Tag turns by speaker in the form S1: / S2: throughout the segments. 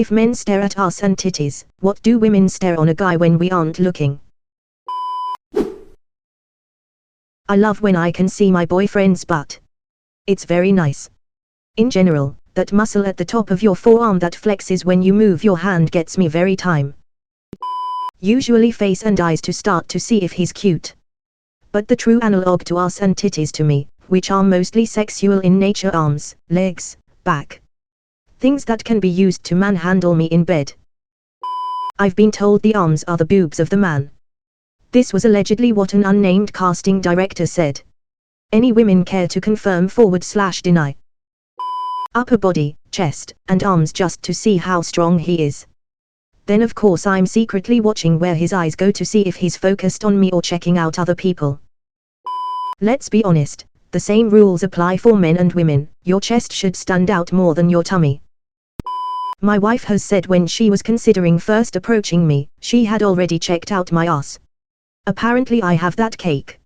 S1: If men stare at ass and titties, what do women stare on a guy when we aren't looking? I love when I can see my boyfriend's butt. It's very nice. In general, that muscle at the top of your forearm that flexes when you move your hand gets me every time. Usually face and eyes to start to see if he's cute. But the true analog to ass and titties to me, which are mostly sexual in nature, arms, legs, back. Things that can be used to manhandle me in bed. I've been told the arms are the boobs of the man. This was allegedly what an unnamed casting director said. Any women care to confirm / deny? Upper body, chest, and arms just to see how strong he is. Then of course I'm secretly watching where his eyes go to see if he's focused on me or checking out other people. Let's be honest, the same rules apply for men and women. Your chest should stand out more than your tummy. My wife has said when she was considering first approaching me, she had already checked out my ass. Apparently I have that cake.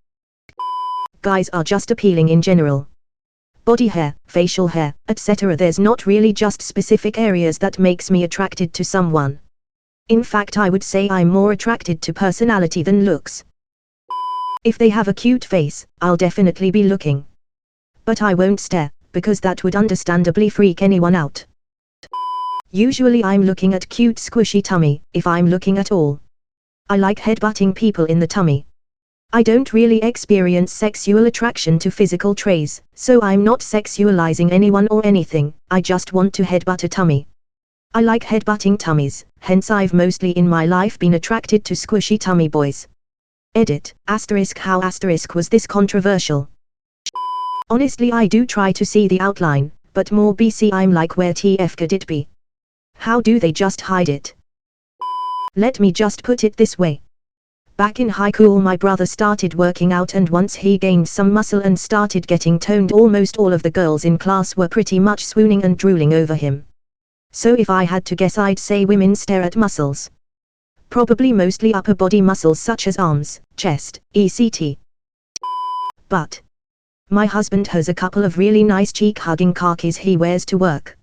S1: Guys are just appealing in general. Body hair, facial hair, etc. There's not really just specific areas that makes me attracted to someone. In fact, I would say I'm more attracted to personality than looks. If they have a cute face, I'll definitely be looking. But I won't stare, because that would understandably freak anyone out. Usually I'm looking at cute squishy tummy, if I'm looking at all. I like headbutting people in the tummy. I don't really experience sexual attraction to physical traits, so I'm not sexualizing anyone or anything, I just want to headbutt a tummy. I like headbutting tummies, hence I've mostly in my life been attracted to squishy tummy boys. Edit, * how * was this controversial? Honestly I do try to see the outline, but more BC I'm like where TF could it be? How do they just hide it? Let me just put it this way. Back in high school my brother started working out, and once he gained some muscle and started getting toned, almost all of the girls in class were pretty much swooning and drooling over him. So if I had to guess, I'd say women stare at muscles. Probably mostly upper body muscles such as arms, chest, etc. But my husband has a couple of really nice cheek-hugging khakis he wears to work.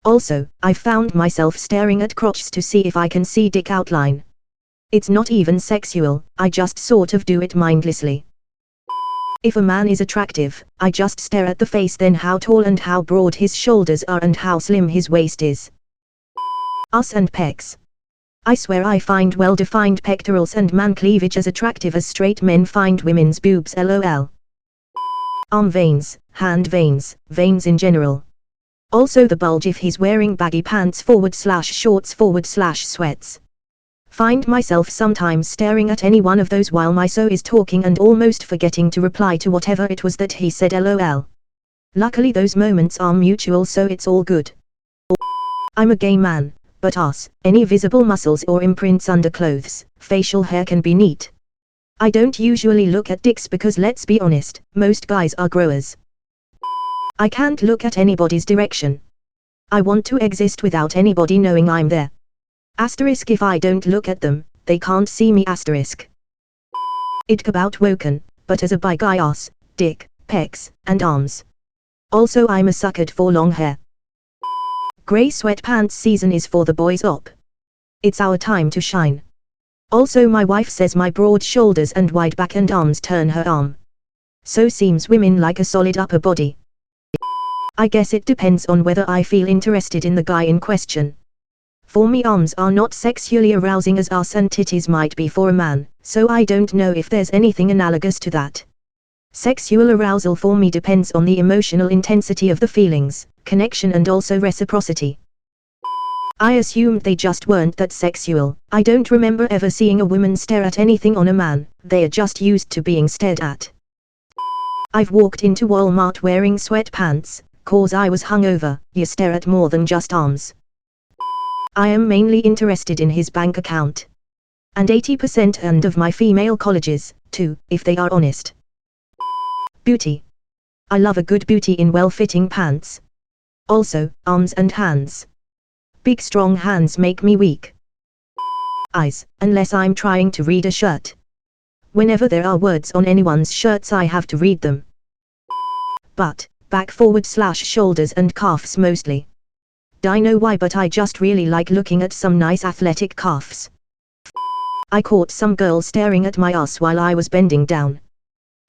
S1: Also, I found myself staring at crotches to see if I can see dick outline. It's not even sexual, I just sort of do it mindlessly. If a man is attractive, I just stare at the face, then how tall and how broad his shoulders are and how slim his waist is. Ass and pecs. I swear I find well-defined pectorals and man cleavage as attractive as straight men find women's boobs, lol. Arm veins, hand veins, veins in general. Also the bulge if he's wearing baggy pants / shorts / sweats. Find myself sometimes staring at any one of those while my so is talking and almost forgetting to reply to whatever it was that he said, lol. Luckily those moments are mutual, so it's all good. I'm a gay man, but ass, any visible muscles or imprints under clothes, facial hair can be neat. I don't usually look at dicks because let's be honest, most guys are growers. I can't look at anybody's direction. I want to exist without anybody knowing I'm there. * if I don't look at them, they can't see me *. It about woken, but as a bi guy, ass, dick, pecs, and arms. Also I'm a sucker for long hair. Grey sweatpants season is for the boys op. It's our time to shine. Also my wife says my broad shoulders and wide back and arms turn her arm. So seems women like a solid upper body. I guess it depends on whether I feel interested in the guy in question. For me arms are not sexually arousing as ass and titties might be for a man, so I don't know if there's anything analogous to that. Sexual arousal for me depends on the emotional intensity of the feelings, connection and also reciprocity. I assumed they just weren't that sexual. I don't remember ever seeing a woman stare at anything on a man, they are just used to being stared at. I've walked into Walmart wearing sweatpants, cause I was hungover. You stare at more than just arms. I am mainly interested in his bank account. And 80% and of my female colleges, too, if they are honest. Booty. I love a good booty in well-fitting pants. Also, arms and hands. Big strong hands make me weak. Eyes, unless I'm trying to read a shirt. Whenever there are words on anyone's shirts I have to read them. Butt, back / shoulders and calves mostly. I know why, but I just really like looking at some nice athletic calves. I caught some girl staring at my ass while I was bending down.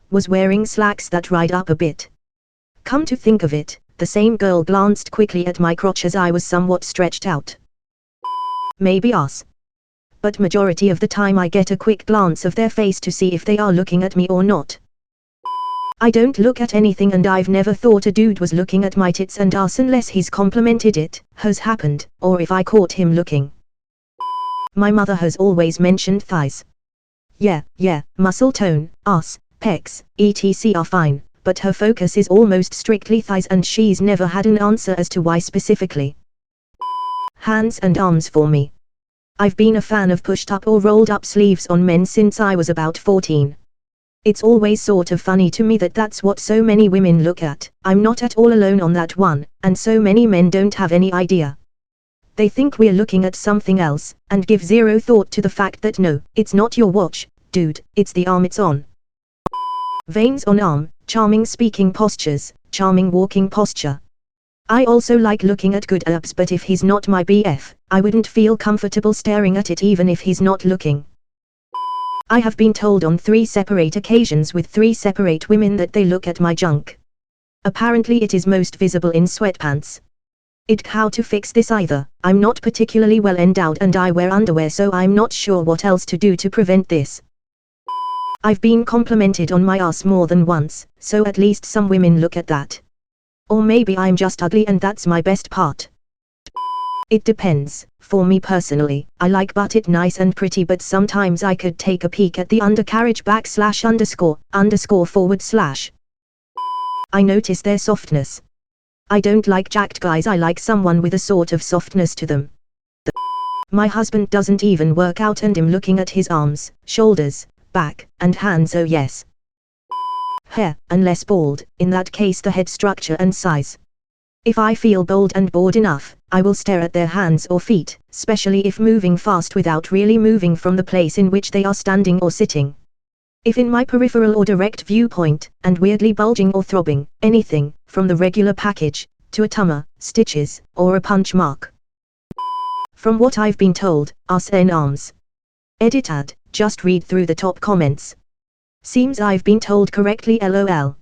S1: Was wearing slacks that ride up a bit. Come to think of it, the same girl glanced quickly at my crotch as I was somewhat stretched out. Maybe ass. But majority of the time I get a quick glance of their face to see if they are looking at me or not. I don't look at anything, and I've never thought a dude was looking at my tits and ass unless he's complimented it, has happened, or if I caught him looking. My mother has always mentioned thighs. Yeah, muscle tone, ass, pecs, etc. are fine, but her focus is almost strictly thighs, and she's never had an answer as to why specifically. Hands and arms for me. I've been a fan of pushed up or rolled up sleeves on men since I was about 14. It's always sort of funny to me that that's what so many women look at. I'm not at all alone on that one, and so many men don't have any idea. They think we're looking at something else, and give zero thought to the fact that no, it's not your watch, dude, it's the arm it's on. Veins on arm, charming speaking postures, charming walking posture. I also like looking at good abs, but if he's not my BF, I wouldn't feel comfortable staring at it even if he's not looking. I have been told on 3 separate occasions with 3 separate women that they look at my junk. Apparently it is most visible in sweatpants. How to fix this either? I'm not particularly well endowed and I wear underwear, so I'm not sure what else to do to prevent this. I've been complimented on my ass more than once, so at least some women look at that. Or maybe I'm just ugly and that's my best part. It depends. For me personally, I like it nice and pretty, but sometimes I could take a peek at the undercarriage / ___. I notice their softness. I don't like jacked guys, I like someone with a sort of softness to them. My husband doesn't even work out and I'm looking at his arms, shoulders, back, and hands. Oh yes. Hair, unless bald, in that case the head structure and size. If I feel bold and bored enough, I will stare at their hands or feet, especially if moving fast without really moving from the place in which they are standing or sitting. If in my peripheral or direct viewpoint, and weirdly bulging or throbbing, anything, from the regular package, to a tumor, stitches, or a punch mark. From what I've been told, AREN arms. Edit ad, just read through the top comments. Seems I've been told correctly, lol.